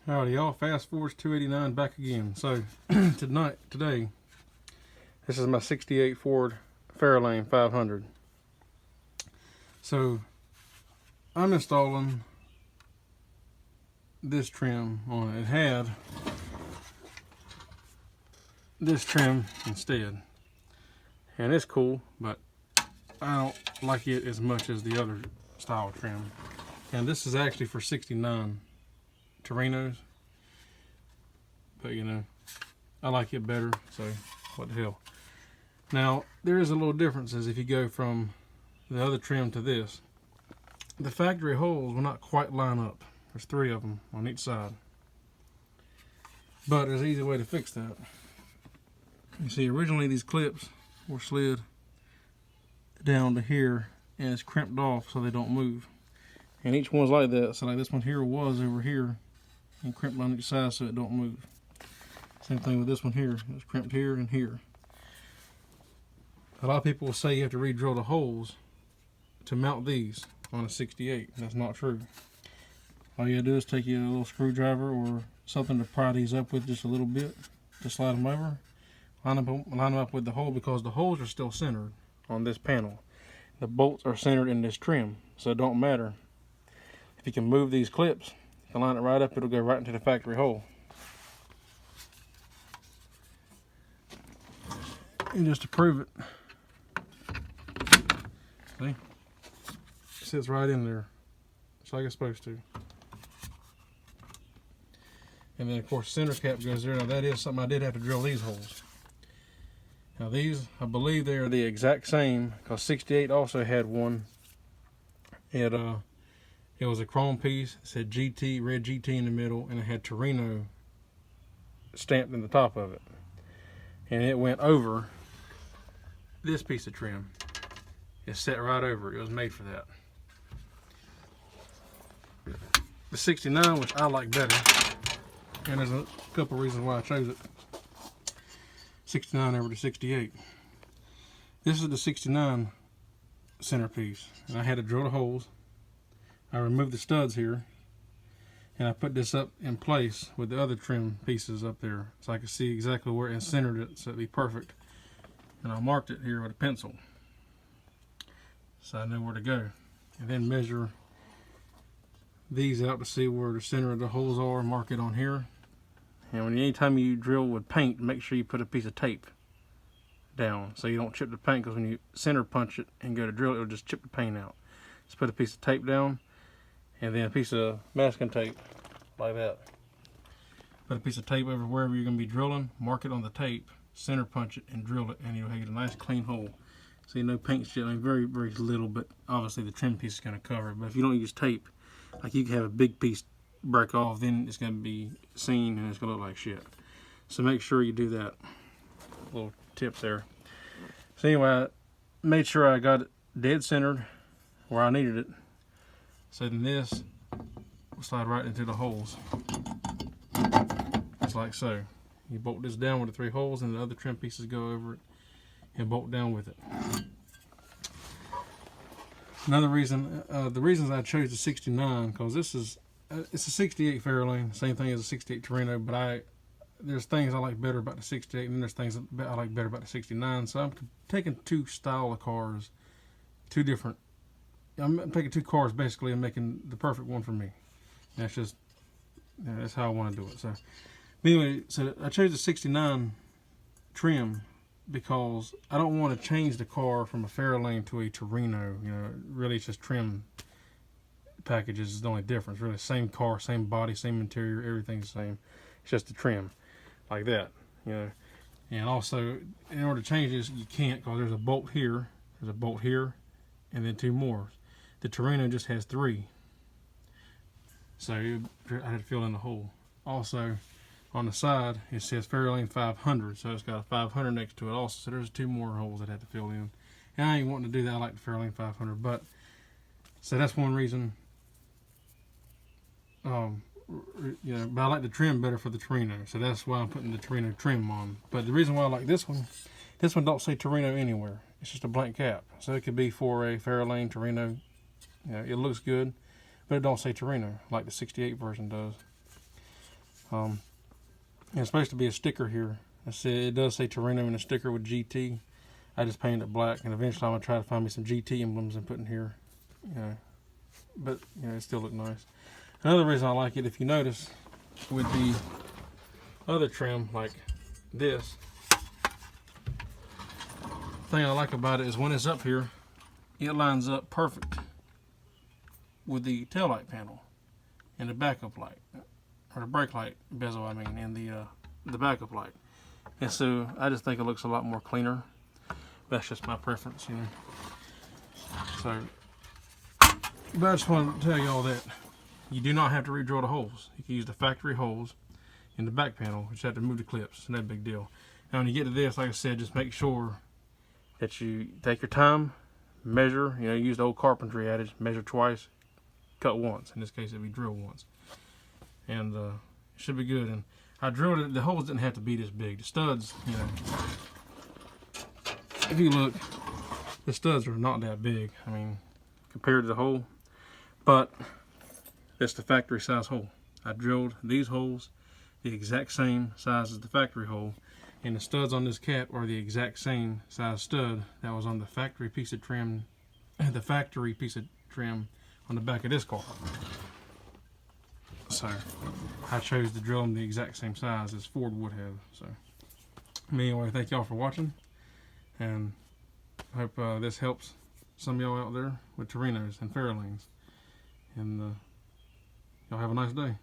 Howdy y'all, Fast Forwards 289 back again. So today, this is my 68 Ford Fairlane 500. So I'm installing this trim on it. It had this trim instead. And it's cool, but I don't like it as much as the other style trim. And this is actually for 69 Torinos, but you know, I like it better, so what the hell. Now there is a little difference as if you go from the other trim to this. The factory holes will not quite line up. There's 3 of them on each side, but there's an easy way to fix that. You see, originally these clips were slid down to here and it's crimped off so they don't move, and each one's like that. So like this one here was over here and crimped on each side so it don't move. Same thing with this one here. It's crimped here and here. A lot of people will say you have to re-drill the holes to mount these on a 68. That's not true. All you gotta do is take you a little screwdriver or something to pry these up with just a little bit, to slide them over, line them up with the hole, because the holes are still centered on this panel. The bolts are centered in this trim, so it don't matter. If you can move these clips, you can line it right up, it'll go right into the factory hole. And just to prove it, see, it sits right in there, just like it's supposed to. And then of course the center cap goes there. Now that is something I did have to drill these holes. Now these, I believe they are the exact same, because 68 also had one. It was a chrome piece. It said GT, red GT in the middle, and it had Torino stamped in the top of it. And it went over this piece of trim. It set right over it. It was made for that. The 69, which I like better, and there's a couple reasons why I chose it. 69 over the 68. This is the 69 centerpiece, and I had to drill the holes. I removed the studs here, and I put this up in place with the other trim pieces up there, so I could see exactly where it centered it, so it'd be perfect. And I marked it here with a pencil, so I know where to go. And then measure these out to see where the center of the holes are, mark it on here. And anytime you drill with paint, make sure you put a piece of tape down so you don't chip the paint, because when you center punch it and go to drill it, it'll just chip the paint out. Just put a piece of tape down, and then a piece of masking tape like that. Put a piece of tape over wherever you're going to be drilling, mark it on the tape, center punch it, and drill it, and you'll get a nice clean hole. See, no paint chipping, very, very little, but obviously the trim piece is going to cover it. But if you don't use tape, like you can have a big piece break off, then it's going to be seen and it's going to look like shit. So make sure you do that. Little tip there. So anyway, I made sure I got it dead centered where I needed it. So then this will slide right into the holes, just like so. You bolt this down with the 3 holes, and the other trim pieces go over it and bolt down with it. Another reason, the reasons I chose the 69, because this is it's a 68 Fairlane, same thing as a 68 Torino, but there's things I like better about the 68, and there's things I like better about the 69. So I'm taking 2 style of cars, 2 different. I'm taking 2 cars basically and making the perfect one for me. And that's just, that's how I want to do it. So anyway, so I chose the 69 trim because I don't want to change the car from a Fairlane to a Torino. You know, really it's just trim packages is the only difference. Really, same car, same body, same interior, everything's the same. It's just the trim, like that, you know. And also, in order to change this, you can't, because there's a bolt here, and then 2 more. The Torino just has 3, so I had to fill in the hole. Also, on the side, it says Fairlane 500, so it's got a 500 next to it also. So there's 2 more holes that I had to fill in. And I ain't wanting to do that. I like the Fairlane 500, but so that's one reason. You know, but I like the trim better for the Torino, so that's why I'm putting the Torino trim on. But the reason why I like this one don't say Torino anywhere. It's just a blank cap, so it could be for a Fairlane Torino. You know, it looks good, but it don't say Torino like the 68 version does. And it's supposed to be a sticker here. It does say Torino in a sticker with GT. I just painted it black, and eventually I'm gonna try to find me some GT emblems and put in here. You know, but you know, it still look nice. Another reason I like it, if you notice, with the other trim like this, the thing I like about it is when it's up here, it lines up perfect with the taillight panel and the backup light, or the brake light bezel, I mean, and the backup light. And so I just think it looks a lot more cleaner. That's just my preference, you know. So, but I just wanted to tell you all that you do not have to re-drill the holes. You can use the factory holes in the back panel. You just have to move the clips. It's no big deal. Now when you get to this, like I said, just make sure that you take your time, measure. You know, use the old carpentry adage: measure twice, cut once. In this case, it'd be drill once, and it should be good. And I drilled it. The holes didn't have to be this big. The studs, you know, if you look, the studs are not that big. I mean, compared to the hole, but it's the factory size hole. I drilled these holes the exact same size as the factory hole, and the studs on this cap are the exact same size stud that was on the factory piece of trim, on the back of this car. So I chose to drill them the exact same size as Ford would have. So anyway, thank y'all for watching, and I hope this helps some of y'all out there with Torinos and fairlanes. And y'all have a nice day.